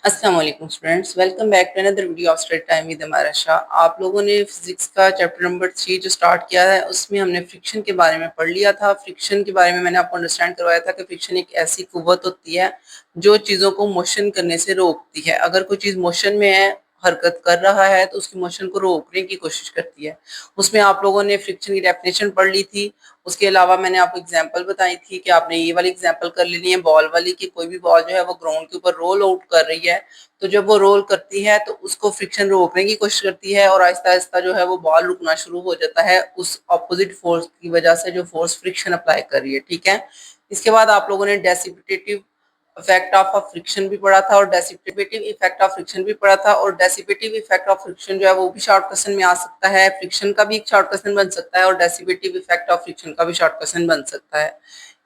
अस्सलाम वालेकुम students, welcome back to another video of study time with Amara Shah. आप लोगों ने फिजिक्स का चैप्टर नंबर 3 जो स्टार्ट किया है उसमें हमने फ्रिक्शन के बारे में पढ़ लिया था। फ्रिक्शन के बारे में मैंने आपको अंडरस्टैंड करवाया था कि फ्रिक्शन एक ऐसी कुव्वत होती है जो चीज़ों को मोशन करने से रोकती है। अगर कोई चीज़ मोशन में है, हरकत कर रहा है, तो उसकी मोशन को रोकने की कोशिश करती है। उसमें आप लोगों ने फ्रिक्शन की डेफिनेशन पढ़ ली थी। उसके अलावा मैंने आपको एग्जांपल बताई थी कि आपने ये वाली एग्जांपल कर लेनी है बॉल वाली, कि कोई भी बॉल जो है वो ग्राउंड के ऊपर रोल आउट कर रही है, तो जब वो रोल करती है तो उसको फ्रिक्शन रोकने की कोशिश करती है और आहिस्ता आहिस्ता जो है वो बॉल रुकना शुरू हो जाता है उस ऑपोजिट फोर्स की वजह से, जो फोर्स फ्रिक्शन अप्लाई कर रही है। ठीक है, इसके बाद आप लोगों ने डेसिपिटेटिव इफेक्ट ऑफ फ्रिक्शन भी पढ़ा था और डेसिपिटेटिव इफेक्ट ऑफ फ्रिक्शन भी पढ़ा था। और डेसिपेटिव इफेक्ट ऑफ फ्रिक्शन जो है वो भी शॉर्ट क्वेश्चन में आ सकता है, फ्रिक्शन का भी एक शॉर्ट क्वेश्चन बन सकता है और डेसिपेटिव इफेक्ट ऑफ फ्रिक्शन का भी शॉर्ट क्वेश्चन बन सकता है।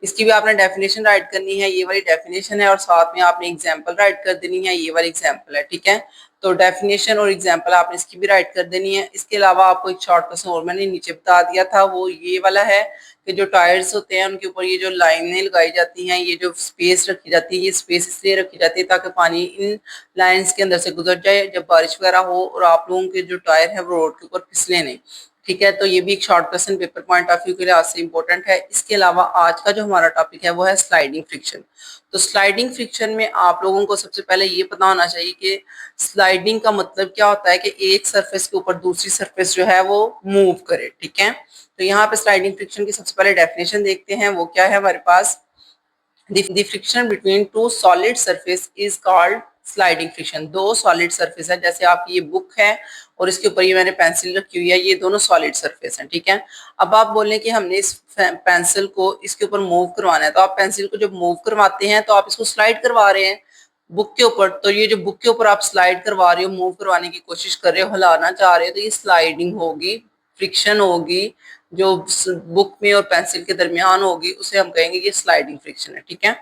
इसकी भी आपने डेफिनेशन राइट करनी है, ये वाली डेफिनेशन है, और साथ में आपने एग्जांपल राइट कर देनी है, ये वाली एग्जांपल है। ठीक है, तो डेफिनेशन और एग्जांपल आपने इसकी भी राइट कर देनी है। इसके अलावा आपको एक शॉर्ट क्वेश्चन और मैंने नीचे बता दिया था, वो ये वाला है कि जो टायर्स होते हैं उनके ऊपर ये जो लाइनें लगाई जाती हैं, ये जो स्पेस रखी जाती है, ये स्पेस इसलिए रखी जाती है ताकि पानी इन लाइंस के अंदर से गुजर जाए जब बारिश वगैरह हो और आप लोगों के जो टायर है वो रोड के ऊपर फिसले नहीं। ठीक है, तो ये भी एक short question paper point of view के लिए आज से इंपॉर्टेंट है। इसके अलावा आज का जो हमारा टॉपिक है वो है स्लाइडिंग फ्रिक्शन। तो स्लाइडिंग फ्रिक्शन में आप लोगों को सबसे पहले ये पता होना चाहिए कि स्लाइडिंग का मतलब क्या होता है कि एक सरफेस के ऊपर दूसरी सरफेस जो है वो मूव करे। ठीक है, तो यहाँ पे स्लाइडिंग फ्रिक्शन की सबसे पहले डेफिनेशन देखते हैं, वो क्या है हमारे पास। The friction between two solid surface is called sliding friction. दो सॉलिड सरफेस है, जैसे आपकी ये बुक है और इसके ऊपर ये मैंने पेंसिल रखी हुई है, ये दोनों सॉलिड सरफेस हैं। ठीक है, अब आप बोलें कि हमने इस पेंसिल को इसके ऊपर मूव करवाना है, तो आप पेंसिल को जब मूव करवाते हैं तो आप इसको स्लाइड करवा रहे हैं बुक के ऊपर। तो ये जो बुक के ऊपर आप स्लाइड करवा रहे हो, मूव करवाने की कोशिश कर रहे हो, हिलाना चाह रहे हो, तो ये स्लाइडिंग होगी, फ्रिक्शन होगी जो बुक में और पेंसिल के दरमियान होगी, उसे हम कहेंगे ये स्लाइडिंग फ्रिक्शन है। ठीक है,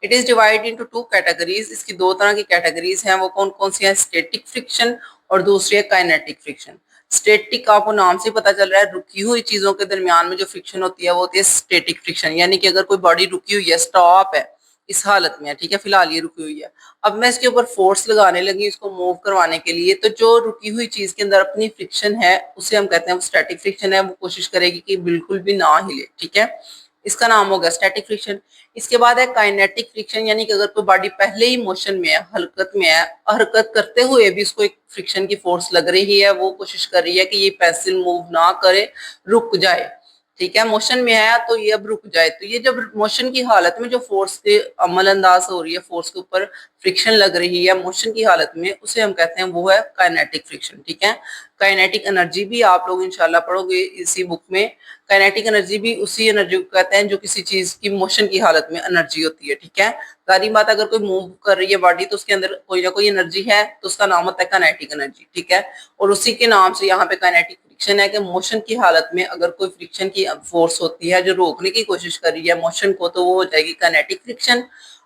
it is divide into two categories. इसकी दो तरह की कैटेगरीज हैं, वो कौन कौन सी हैं? स्टैटिक फ्रिक्शन और दूसरी है काइनेटिक फ्रिक्शन। स्टैटिक आपको नाम से पता चल रहा है, रुकी हुई चीजों के दरमियान में जो फ्रिक्शन होती है वो होती है स्टैटिक फ्रिक्शन, यानी कि अगर कोई बॉडी रुकी हुई है, स्टॉप है, इस हालत में है, ठीक है, फिलहाल ये रुकी हुई है, अब मैं इसके ऊपर फोर्स लगाने लगी इसको मूव करवाने के लिए, तो जो रुकी हुई चीज के अंदर अपनी फ्रिक्शन है उसे हम कहते हैं वो स्टैटिक फ्रिक्शन है, वो कोशिश करेगी कि बिल्कुल भी ना हिले। ठीक है, इसका नाम हो गया स्टैटिक फ्रिक्शन। इसके बाद है काइनेटिक फ्रिक्शन, यानी कि अगर कोई बॉडी पहले ही मोशन में है, हरकत में है, हरकत करते हुए भी उसको एक फ्रिक्शन की फोर्स लग रही है, वो कोशिश कर रही है कि ये पेंसिल मूव ना करे, रुक जाए। ठीक है, मोशन में है तो ये अब रुक जाए, तो ये जब मोशन की हालत में जो फोर्स के अमल अंदाज हो रही है, फोर्स के ऊपर फ्रिक्शन लग रही है मोशन की हालत में, उसे हम कहते हैं वो है काइनेटिक फ्रिक्शन। ठीक है, काइनेटिक एनर्जी भी आप लोग इंशाल्लाह पढ़ोगे इसी बुक में। काइनेटिक एनर्जी भी उसी एनर्जी को कहते हैं जो किसी चीज की मोशन की हालत में एनर्जी होती है। ठीक है, सारी बात, अगर कोई मूव कर रही है बॉडी तो उसके अंदर कोई ना कोई एनर्जी है, तो उसका नाम होता है काइनेटिक एनर्जी। ठीक है, और उसी के नाम से यहाँ पे काइनेटिक फ्रिक्शन है कि मोशन की हालत में अगर कोई फ्रिक्शन की फोर्स होती है जो रोकने की कोशिश कर रही है मोशन को, तो वो हो जाएगी काइनेटिक फ्रिक्शन।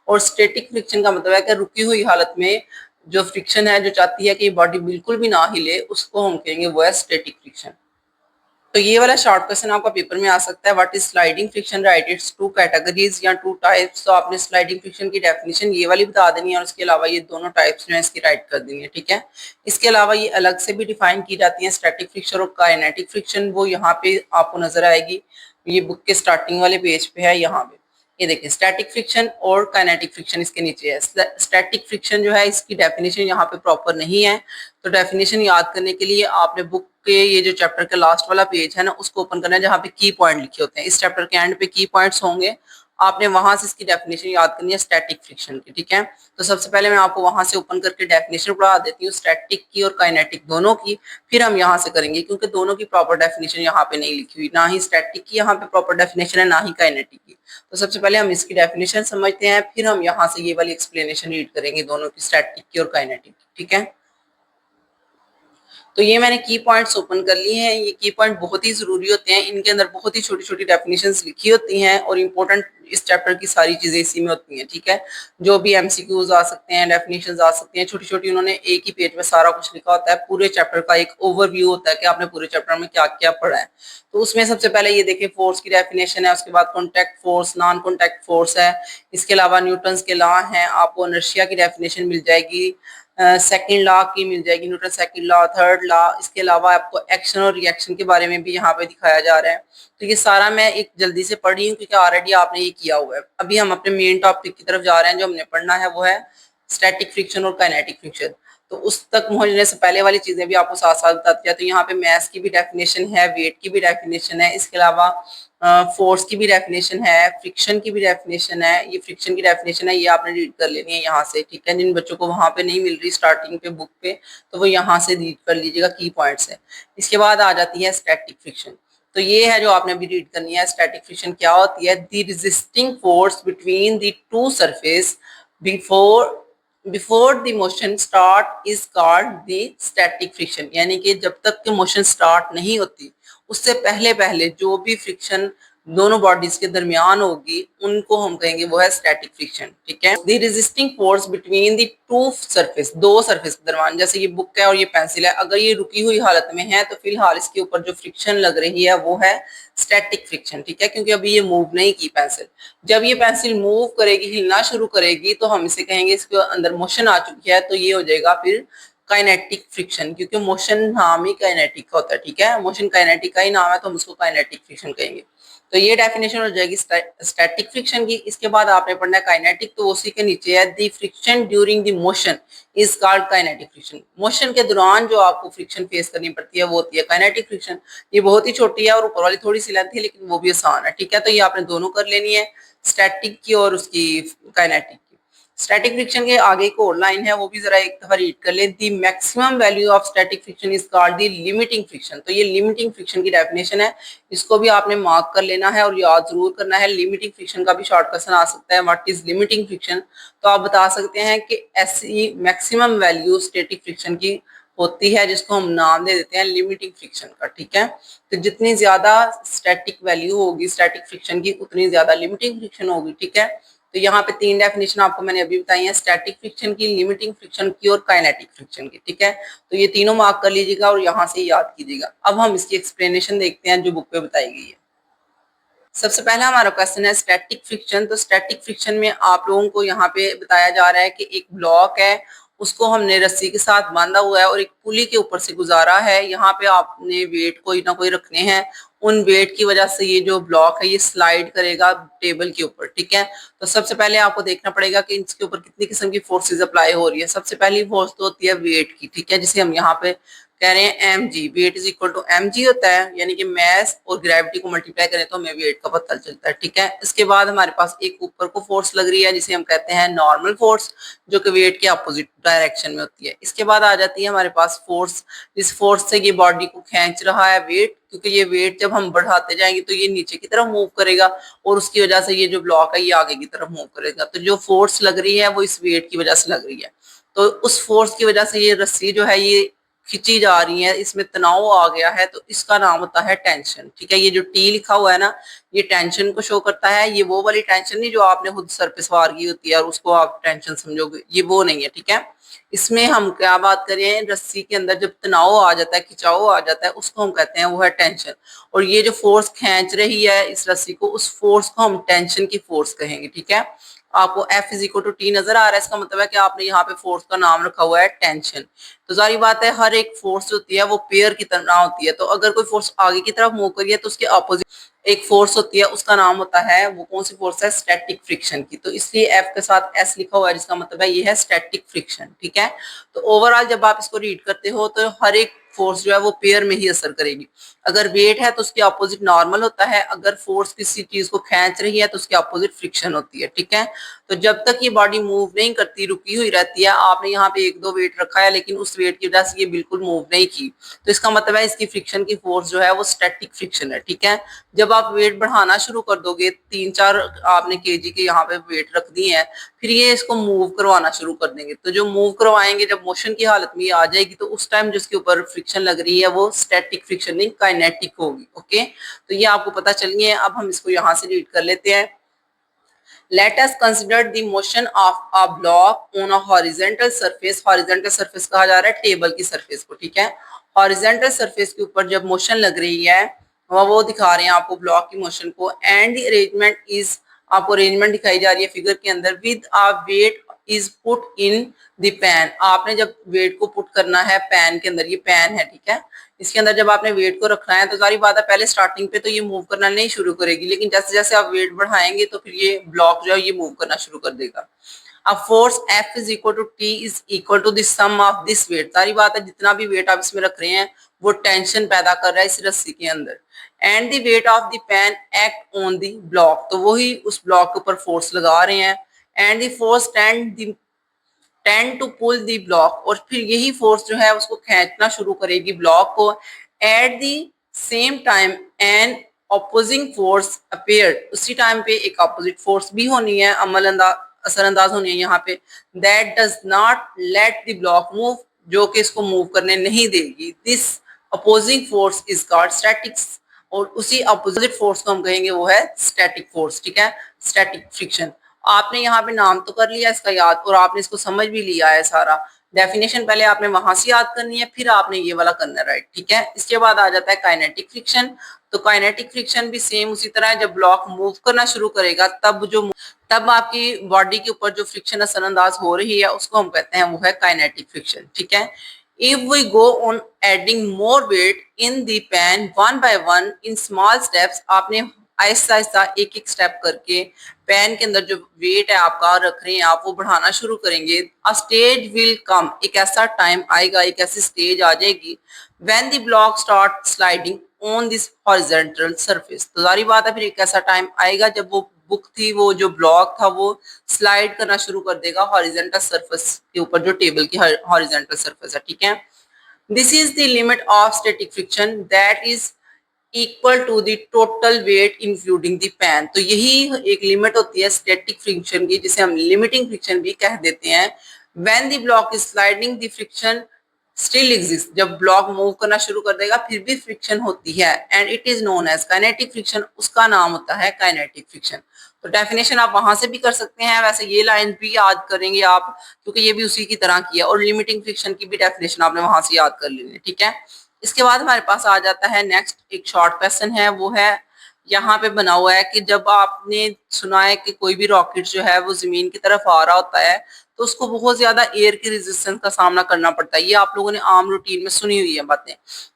और स्टैटिक फ्रिक्शन का मतलब है कि रुकी हुई हालत में जो फ्रिक्शन है, जो चाहती है कि बॉडी बिल्कुल भी ना हिले, उसको हम कहेंगे वो है स्टैटिक फ्रिक्शन। तो ये वाला शॉर्ट क्वेश्चन आपका पेपर में आ सकता है, what is sliding friction, right it's two categories या टू टाइप्स। तो आपने स्लाइडिंग फ्रिक्शन की डेफिनेशन ये वाली बता देनी है और इसके अलावा ये दोनों टाइप्स जो है इसकी राइट कर देनी है। ठीक है, इसके अलावा ये अलग से भी डिफाइन की जाती है, स्टैटिक फ्रिक्शन और काइनेटिक फ्रिक्शन, वो यहाँ पे आपको नजर आएगी, ये बुक के स्टार्टिंग वाले पेज पे है, यहाँ पे ये देखिए स्टैटिक फ्रिक्शन और काइनेटिक फ्रिक्शन इसके नीचे है। स्टैटिक फ्रिक्शन जो है इसकी डेफिनेशन यहाँ पे प्रॉपर नहीं है, तो डेफिनेशन याद करने के लिए आपने बुक के ये जो चैप्टर का लास्ट वाला पेज है ना उसको ओपन करना है, जहाँ पे की पॉइंट लिखे होते हैं, इस चैप्टर के एंड पे की पॉइंट्स होंगे, आपने वहां से इसकी डेफिनेशन याद करनी है स्टैटिक फ्रिक्शन की। ठीक है, तो सबसे पहले मैं आपको वहां से ओपन करके डेफिनेशन पढ़ा देती हूँ, स्टैटिक की और काइनेटिक दोनों की, फिर हम यहाँ से करेंगे, क्योंकि दोनों की प्रॉपर डेफिनेशन यहाँ पे नहीं लिखी हुई, ना ही स्टैटिक की यहाँ पे प्रॉपर डेफिनेशन है, ना ही काइनेटिक की। तो सबसे पहले हम इसकी डेफिनेशन समझते हैं, फिर हम यहाँ से ये वाली एक्सप्लेनेशन रीड करेंगे दोनों की, स्टैटिक की और काइनेटिक की। ठीक है, तो ये मैंने की पॉइंट्स ओपन कर लिए हैं। ये की पॉइंट बहुत ही ज़रूरी होते हैं, इनके अंदर बहुत ही छोटी-छोटी डेफिनेशंस लिखी होती हैं और इम्पोर्टेंट इस चैप्टर की सारी चीज़ें इसी में होती हैं, ठीक है? जो भी एमसीक्यूज़ आ सकते हैं, डेफिनेशंस आ सकती हैं, छोटी-छोटी उन्होंने एक ही पेज में सारा कुछ लिखा होता है। पूरे चैप्टर का एक ओवरव्यू होता है कि आपने पूरे चैप्टर में क्या-क्या पढ़ा है। तो उसमें सबसे पहले ये देखिए फोर्स की डेफिनेशन है, उसके बाद contact force, non contact force है, इसके अलावा न्यूटन्स के लॉ हैं, आपको इनर्शिया की डेफिनेशन मिल जाएगी, सेकंड लॉ की मिल जाएगी, Newton second law, third law, इसके अलावा आपको एक्शन और रिएक्शन के बारे में भी यहाँ पे दिखाया जा रहा है। तो ये सारा मैं एक जल्दी से पढ़ रही हूँ क्योंकि ऑलरेडी आपने ये किया हुआ है। अभी हम अपने मेन टॉपिक की तरफ जा रहे हैं, जो हमने पढ़ना है वो है स्टैटिक फ्रिक्शन और काइनेटिक फ्रिक्शन। तो उस तक पहुंचने से पहले वाली चीजें भी आपको साथ साथ बताती है। तो यहाँ पे मैस की भी डेफिनेशन है, वेट की भी डेफिनेशन है, इसके अलावा फोर्स की भी डेफिनेशन है, फ्रिक्शन की भी डेफिनेशन है। ये फ्रिक्शन की डेफिनेशन है, ये आपने रीड कर लेनी है यहाँ से, ठीक है? जिन बच्चों को वहां पे नहीं मिल रही स्टार्टिंग पे बुक पे, तो वो यहाँ से रीड कर लीजिएगा, की पॉइंट्स है। इसके बाद आ जाती है स्टैटिक फ्रिक्शन। तो ये है जो आपने अभी रीड करनी है। स्टैटिक फ्रिक्शन क्या होती है? The resisting force between the two surface before before the motion start is called the static friction. यानी कि जब तक कि मोशन स्टार्ट नहीं होती उससे पहले पहले जो भी फ्रिक्शन दोनों बॉडीज के दरमियान होगी उनको हम कहेंगे वो है स्टैटिक फ्रिक्शन, ठीक है? The resisting force between the two surface, दो सरफेस के दरमियान, जैसे ये बुक है और ये पेंसिल है, अगर ये रुकी हुई हालत में है तो फिलहाल इसके ऊपर जो फ्रिक्शन लग रही है वो है स्टैटिक फ्रिक्शन, ठीक है? क्योंकि अभी ये मूव नहीं की पेंसिल। जब ये पेंसिल मूव करेगी, हिलना शुरू करेगी, तो हम इसे कहेंगे इसके अंदर मोशन आ चुकी है, तो ये हो जाएगा फिर काइनेटिक फ्रिक्शन, क्योंकि मोशन नाम ही काइनेटिक का होता है, ठीक है? मोशन काइनेटिक का ही नाम है तो हम उसको काइनेटिक फ्रिक्शन कहेंगे। तो ये डेफिनेशन हो जाएगी स्टैटिक फ्रिक्शन की। इसके बाद आपने पढ़ना है काइनेटिक, तो उसी के नीचे है the friction during the motion is called kinetic friction. Motion के दौरान जो आपको फ्रिक्शन फेस करनी पड़ती है वो होती है काइनेटिक फ्रिक्शन। ये बहुत ही छोटी है और ऊपर वाली थोड़ी सी लेंथ है, लेकिन वो भी आसान है, ठीक है? तो ये आपने दोनों कर लेनी है, स्टैटिक की और उसकी काइनेटिक की। स्टैटिक फ्रिक्शन के आगे एक और लाइन है, वो भी जरा एक दफा रीड कर ले। The maximum value of static friction is called the limiting friction. तो ये लिमिटिंग फ्रिक्शन की डेफिनेशन है, इसको भी आपने मार्क कर लेना है और याद जरूर करना है। लिमिटिंग फ्रिक्शन का भी शॉर्ट क्वेश्चन आ सकता है, व्हाट इज लिमिटिंग फ्रिक्शन? तो आप बता सकते हैं कि ऐसी मैक्सिमम वैल्यू स्टैटिक फ्रिक्शन की होती है जिसको हम नाम दे देते हैं लिमिटिंग फ्रिक्शन का, ठीक है? तो जितनी ज्यादा स्टैटिक वैल्यू होगी स्टैटिक फ्रिक्शन की, उतनी ज्यादा लिमिटिंग फ्रिक्शन होगी, ठीक है? तो यहाँ पे तीन डेफिनेशन आपको मैंने अभी बताई है, स्टैटिक फ्रिक्शन की, लिमिटिंग फ्रिक्शन की और काइनेटिक फ्रिक्शन की, ठीक है? तो ये तीनों मार्क कर लीजिएगा और यहाँ से याद कीजिएगा। अब हम इसकी एक्सप्लेनेशन देखते हैं जो बुक पे बताई गई है। सबसे पहला हमारा क्वेश्चन है स्टैटिक फ्रिक्शन। तो स्टैटिक फ्रिक्शन में आप लोगों को यहाँ पे बताया जा रहा है कि एक ब्लॉक है, उसको हमने रस्सी के साथ बांधा हुआ है और एक पुली के ऊपर से गुजारा है। यहाँ पे आपने वेट कोई ना कोई रखने हैं, उन वेट की वजह से ये जो ब्लॉक है ये स्लाइड करेगा टेबल के ऊपर, ठीक है? तो सबसे पहले आपको देखना पड़ेगा कि इसके ऊपर कितनी किस्म की फोर्सेज अप्लाई हो रही है। सबसे पहली फोर्स तो होती है वेट की, ठीक है? जिसे हम यहाँ पे कह रहे हैं m g. Weight is equal to m g होता है, यानी कि मैस और ग्रेविटी को मल्टीप्लाई करें तो हमें वेट का पता चलता है, ठीक है? इसके बाद हमारे पास एक ऊपर को फोर्स लग रही है जिसे हम कहते हैं नॉर्मल फोर्स, जो कि वेट के अपोजिट डायरेक्शन में होती है। इसके बाद आ जाती है हमारे पास फोर्स, जिस फोर्स से ये बॉडी को खींच रहा है वेट, क्योंकि ये वेट जब हम बढ़ाते जाएंगे तो ये नीचे की तरफ मूव करेगा और उसकी वजह से ये जो ब्लॉक है ये आगे की तरफ मूव करेगा। तो जो फोर्स लग रही है वो इस वेट की वजह से लग रही है। तो उस फोर्स की वजह से ये रस्सी जो है ये खिंची जा रही है, इसमें तनाव आ गया है, तो इसका नाम होता है टेंशन, ठीक है? ये जो टी लिखा हुआ है ना, ये टेंशन को शो करता है। ये वो वाली टेंशन नहीं जो आपने खुद सर पे सवार की होती है और उसको आप टेंशन समझोगे, ये वो नहीं है, ठीक है? इसमें हम क्या बात करें, रस्सी के अंदर जब तनाव आ जाता है, खिंचाव आ जाता है, उसको हम कहते हैं वो है टेंशन। और ये जो फोर्स खींच रही है इस रस्सी को, उस फोर्स को हम टेंशन की फोर्स कहेंगे, ठीक है? आपको F is equal to T नजर आ रहा है, इसका मतलब है कि आपने यहाँ पे फोर्स का नाम रखा हुआ है टेंशन। तो जारी बात है हर एक फोर्स होती है वो पेयर की तरह होती है। तो अगर कोई फोर्स आगे की तरफ मूव करिए तो उसके अपोजिट एक फोर्स होती है, उसका नाम होता है, वो कौन सी फोर्स है? स्टैटिक फ्रिक्शन की। तो इसलिए F के साथ S लिखा हुआ है, जिसका मतलब है ये है स्टैटिक फ्रिक्शन, ठीक है? तो ओवरऑल जब आप इसको रीड करते हो तो हर एक फोर्स जो है वो पेयर में ही असर करेगी। अगर वेट है तो उसके अपोजिट नॉर्मल होता है, अगर फोर्स किसी चीज को खींच रही है तो उसके अपोजिट फ्रिक्शन होती है, ठीक है? तो जब तक ये बॉडी मूव नहीं करती, रुकी हुई रहती है, आपने यहाँ पे एक दो वेट रखा है लेकिन उस वेट की वजह से ये बिल्कुल मूव नहीं की, तो इसका मतलब है इसकी फ्रिक्शन की फोर्स जो है वो स्टैटिक फ्रिक्शन है, ठीक है? जब आप वेट बढ़ाना शुरू कर दोगे, 3-4 आपने केजी के यहाँ पे वेट रख दिए हैं, फिर ये इसको मूव करवाना शुरू कर देंगे। तो जो मूव करवाएंगे, जब मोशन की हालत में ये आ जाएगी तो उस टाइम जिसके ऊपर फ्रिक्शन लग रही है वो स्टैटिक फ्रिक्शन नहीं काइनेटिक होगी। ओके, तो ये आपको पता चल गया है। अब हम इसको यहाँ से रीड कर लेते हैं। Let us consider the motion of a block on a horizontal surface. Horizontal surface कहा जा रहा है टेबल की सरफेस को, ठीक है। horizontal surface के ऊपर जब मोशन लग रही है वो दिखा रहे हैं आपको ब्लॉक की मोशन को। एंड द अरेंजमेंट इज, आपको अरेंजमेंट दिखाई जा रही है फिगर के अंदर। With a weight is put in the pan, आपने जब वेट को पुट करना है पैन के अंदर, ये पैन है, ठीक है। इसके अंदर जब आपने वेट को रखना है तो सारी बात है पहले स्टार्टिंग पे तो ये मूव करना नहीं शुरू करेगी, लेकिन जैसे जैसे आप वेट बढ़ाएंगे तो फिर ये ब्लॉक जो है ये मूव करना शुरू कर देगा। अब force F is equal to T is equal to the sum of this weight, सारी बात है जितना भी वेट आप इसमें रख रहे हैं वो टेंशन पैदा कर रहा है इस रस्सी के अंदर। And the weight of the pan act on the block, तो वही उस ब्लॉक के ऊपर फोर्स लगा रहे हैं। And the force tend to pull the block, और फिर यही फोर्स जो है उसको खींचना शुरू करेगी ब्लॉक को। At the same time an opposing force appear, उसी टाइम पे एक ऑपोजिट फोर्स भी होनी है, असरअंदाज होनी है यहाँ पे। That does not let the block move, जो कि इसको मूव करने नहीं देगी। This opposing force is called statics, और उसी अपोजिट फोर्स को हम कहेंगे वो है स्टैटिक फोर्स, ठीक है, स्टैटिक फ्रिक्शन। आपने यहाँ पे नाम तो कर लिया इसका याद, और आपने इसको समझ भी लिया है सारा। डेफिनेशन पहले आपने वहां से याद करनी है, फिर आपने ये वाला करना है, राइट, ठीक है। इसके बाद आ जाता है काइनेटिक फ्रिक्शन। तो काइनेटिक फ्रिक्शन भी सेम उसी तरह है, जब ब्लॉक मूव करना शुरू करेगा तब आपकी बॉडी के ऊपर जो फ्रिक्शन असरअंदाज हो रही है उसको हम कहते हैं वो है काइनेटिक फ्रिक्शन, ठीक है। If we go on adding more weight in the pan one by one in small steps, आपने आहिस्ता आहिस्ता एक एक स्टेप करके पैन के अंदर जो वेट है आपका रख रहे हैं आप वो बढ़ाना शुरू करेंगे। अ स्टेज विल कम, एक ऐसा टाइम आएगा, एक ऐसी स्टेज आ जाएगी when the block start sliding on this horizontal surface, तो जारी बात है फिर एक ऐसा टाइम आएगा जब वो बुक थी, वो जो ब्लॉक था वो स्लाइड करना शुरू कर देगा हॉरिजॉन्टल सरफेस के ऊपर, जो टेबल की हॉरिजॉन्टल सरफेस है, ठीक है। This is the limit of static friction that is equal to the total weight including the pan, तो यही एक लिमिट होती है स्टैटिक फ्रिक्शन की, जिसे हम लिमिटिंग फ्रिक्शन भी कह देते हैं। When the block is sliding the friction still exist, जब ब्लॉक मूव करना शुरू कर देगा फिर भी फ्रिक्शन होती है। And it is known as kinetic friction, उसका नाम होता है काइनेटिक फ्रिक्शन। तो डेफिनेशन आप वहां से भी कर सकते हैं, वैसे ये लाइन भी याद करेंगे आप क्योंकि ये भी उसी की तरह की है, और लिमिटिंग फ्रिक्शन की भी डेफिनेशन आपने वहां से याद कर लेनी है, ठीक है। इसके बाद हमारे पास आ जाता है नेक्स्ट एक शॉर्ट क्वेश्चन है, वो है यहाँ पे बना हुआ है कि जब आपने सुना है कि कोई भी रॉकेट जो है वो जमीन की तरफ आ रहा होता है तो उसको बहुत ज्यादा एयर की रेजिस्टेंस का सामना करना पड़ता है। ये आप लोगों ने आम रूटीन में सुनी हुई है बातें,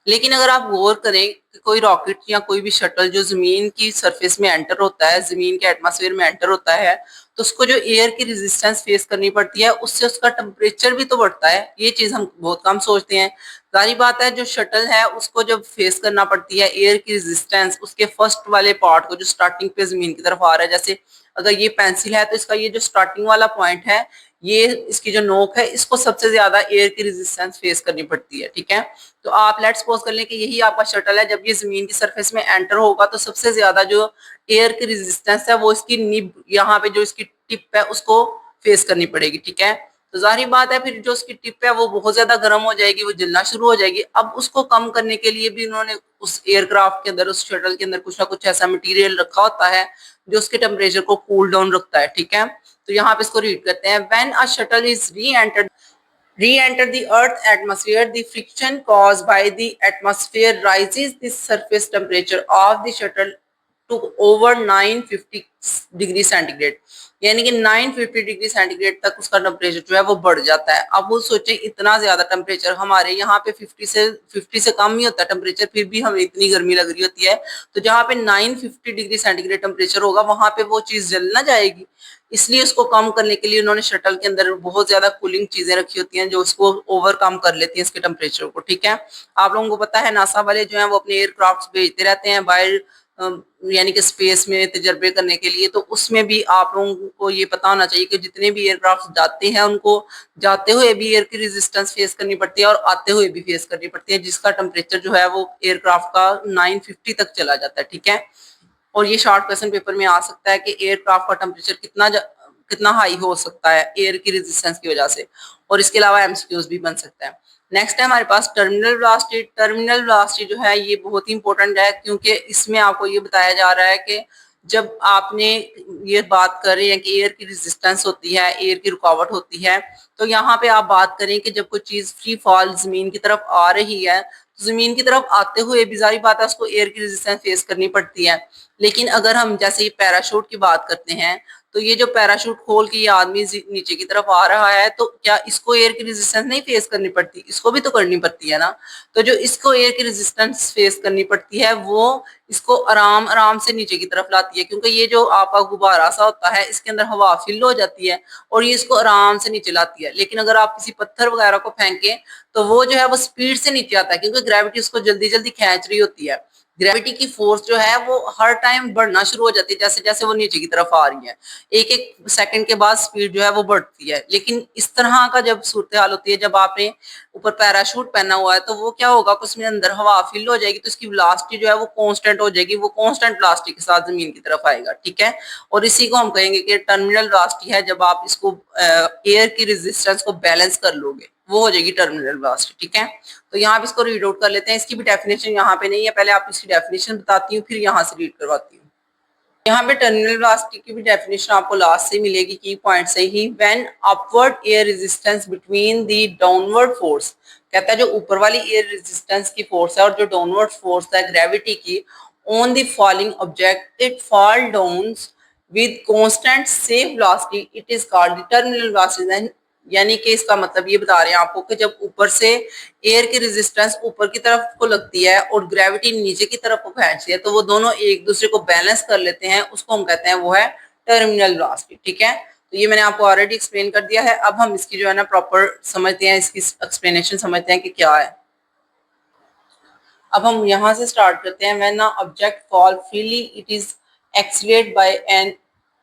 लेकिन अगर आप गौर करें कि कोई रॉकेट या कोई भी शटल जो जमीन की सरफेस में एंटर होता है, जमीन के एटमॉस्फेयर में एंटर होता है, तो उसको जो एयर की रेजिस्टेंस फेस करनी पड़ती है उससे उसका टेम्परेचर भी तो बढ़ता है। ये चीज हम बहुत कम सोचते हैं। जारी बात है जो शटल है उसको जब फेस करना पड़ती है एयर की रेजिस्टेंस, उसके फर्स्ट वाले पार्ट को जो स्टार्टिंग पे जमीन की तरफ आ रहा है, जैसे अगर ये पेंसिल है तो इसका ये जो स्टार्टिंग वाला पॉइंट है, ये इसकी जो नोक है, इसको सबसे ज्यादा एयर की रेजिस्टेंस फेस करनी पड़ती है, ठीक है। तो आप लेट्स सपोज कर लें कि यही आपका शटल है, जब ये जमीन की सरफेस में एंटर होगा तो सबसे ज्यादा जो एयर की रेजिस्टेंस है वो इसकी निब, यहाँ पे जो इसकी टिप है उसको फेस करनी पड़ेगी, ठीक है। तो जाहिर बात है फिर जो उसकी टिप है वो बहुत ज्यादा गर्म हो जाएगी, वो जलना शुरू हो जाएगी। अब उसको कम करने के लिए भी उन्होंने उस एयरक्राफ्ट के अंदर, उस शटल के अंदर कुछ ना कुछ ऐसा मटेरियल रखा होता है जो उसके टेम्परेचर को कूल डाउन रखता है, ठीक है। तो यहाँ पे इसको रीड करते हैं। When a shuttle is re-enter the earth atmosphere, the friction caused by the atmosphere rises the surface temperature of the shuttle to over 950 degree centigrade, यानी कि 950 डिग्री सेंटीग्रेड तक उसका टेम्परेचर जो है वो बढ़ जाता है। अब वो सोचे इतना ज्यादा टेम्परेचर, हमारे यहाँ पे 50 से कम ही होता है टेम्परेचर, फिर भी हमें इतनी गर्मी लग रही होती है। तो जहाँ पे 950 डिग्री सेंटीग्रेड टेम्परेचर होगा वहां पे वो चीज जल ना जाएगी, इसलिए उसको कम करने के लिए उन्होंने शटल के अंदर बहुत ज्यादा कूलिंग चीजें रखी होती हैं जो उसको ओवरकम कर लेती हैं इसके टेम्परेचर को, ठीक है। आप लोगों को पता है नासा वाले जो है वो अपने एयरक्राफ्ट भेजते रहते हैं बाहर, यानी कि स्पेस में तजर्बे करने के लिए। तो उसमें भी आप लोगों को ये पता होना चाहिए कि जितने भी एयरक्राफ्ट जाते हैं उनको जाते हुए भी एयर की रेजिस्टेंस फेस करनी पड़ती है और आते हुए भी फेस करनी पड़ती है, जिसका टेम्परेचर जो है वो एयरक्राफ्ट का 950 तक चला जाता है, ठीक है। और ये शॉर्ट क्वेश्चन पेपर में आ सकता है कि एयरक्राफ्ट का टेम्परेचर कितना हाई हो सकता है एयर की रेजिस्टेंस की वजह से, और इसके अलावा एमसीक्यूज भी बन सकता है। नेक्स्ट है हमारे पास टर्मिनल वेलोसिटी। टर्मिनल वेलोसिटी जो है ये बहुत ही इंपॉर्टेंट है, क्योंकि इसमें आपको ये बताया जा रहा है कि जब आपने ये बात कर रहे हैं कि एयर की रेजिस्टेंस होती है, एयर की रुकावट होती है, तो यहाँ पे आप बात करें कि जब कोई चीज फ्री फॉल जमीन की तरफ आ रही है, तो जमीन की तरफ आते हुए भी जारी बात है उसको एयर की रेजिस्टेंस फेस करनी पड़ती है। लेकिन अगर हम जैसे ये पैराशूट की बात करते हैं, तो ये जो पैराशूट खोल के ये आदमी नीचे की तरफ आ रहा है, तो क्या इसको एयर की रेजिस्टेंस नहीं फेस करनी पड़ती? इसको भी तो करनी पड़ती है ना। तो जो इसको एयर की रेजिस्टेंस फेस करनी पड़ती है वो इसको आराम आराम से नीचे की तरफ लाती है, क्योंकि ये जो आपका गुब्बारा सा होता है इसके अंदर हवा फिल हो जाती है और ये इसको आराम से नीचे लाती है। लेकिन अगर आप किसी पत्थर वगैरह को फेंके तो वो जो है वो स्पीड से नीचे आता है, क्योंकि ग्रेविटी उसको जल्दी जल्दी खींच रही होती है। ग्रेविटी की फोर्स जो है वो हर टाइम बढ़ना शुरू हो जाती है जैसे जैसे वो नीचे की तरफ आ रही है। एक एक सेकंड के बाद स्पीड जो है वो बढ़ती है। लेकिन इस तरह का जब सूरत हाल होती है, जब आपने ऊपर पैराशूट पहना हुआ है, तो वो क्या होगा, उसमें अंदर हवा फिल हो जाएगी, तो इसकी वेलोसिटी जो है वो कांस्टेंट हो जाएगी, वो कांस्टेंट वेलोसिटी के साथ जमीन की तरफ आएगा। ठीक है, और इसी को हम कहेंगे कि टर्मिनल वेलोसिटी है। जब आप इसको एयर की रेजिस्टेंस को बैलेंस कर लोगे वो हो जाएगी टर्मिनल वेलोसिटी। ठीक है, तो यहाँ पे इसको रीड आउट कर लेते हैं। इसकी भी डेफिनेशन यहाँ पे नहीं है, पहले आप इसकी डेफिनेशन बताती हूँ फिर यहाँ से रीड करवाती हूँ। यहाँ पे टर्मिनल वेलोसिटी की भी डेफिनेशन आपको लास्ट से मिलेगी, की पॉइंट से ही। When upward air resistance between the downward force, कहता है जो ऊपर वाली एयर रेजिस्टेंस की फोर्स है और जो डाउनवर्ड फोर्स है ग्रेविटी की, on the falling object it fall down with constant safe velocity, it is called the terminal velocity. यानी कि इसका मतलब ये बता रहे हैं आपको कि जब ऊपर से एयर की रेजिस्टेंस ऊपर की तरफ को लगती है और ग्रेविटी नीचे की तरफ को खींचती है, तो वो दोनों एक दूसरे को बैलेंस कर लेते हैं, उसको हम कहते हैं वो है टर्मिनल वेलोसिटी। ठीक है, तो ये मैंने आपको ऑलरेडी एक्सप्लेन कर दिया है। अब हम इसकी जो है ना प्रॉपर समझते हैं, इसकी एक्सप्लेनेशन समझते हैं कि क्या है। अब हम यहाँ से स्टार्ट करते हैं। When object fall freely it is accelerate by an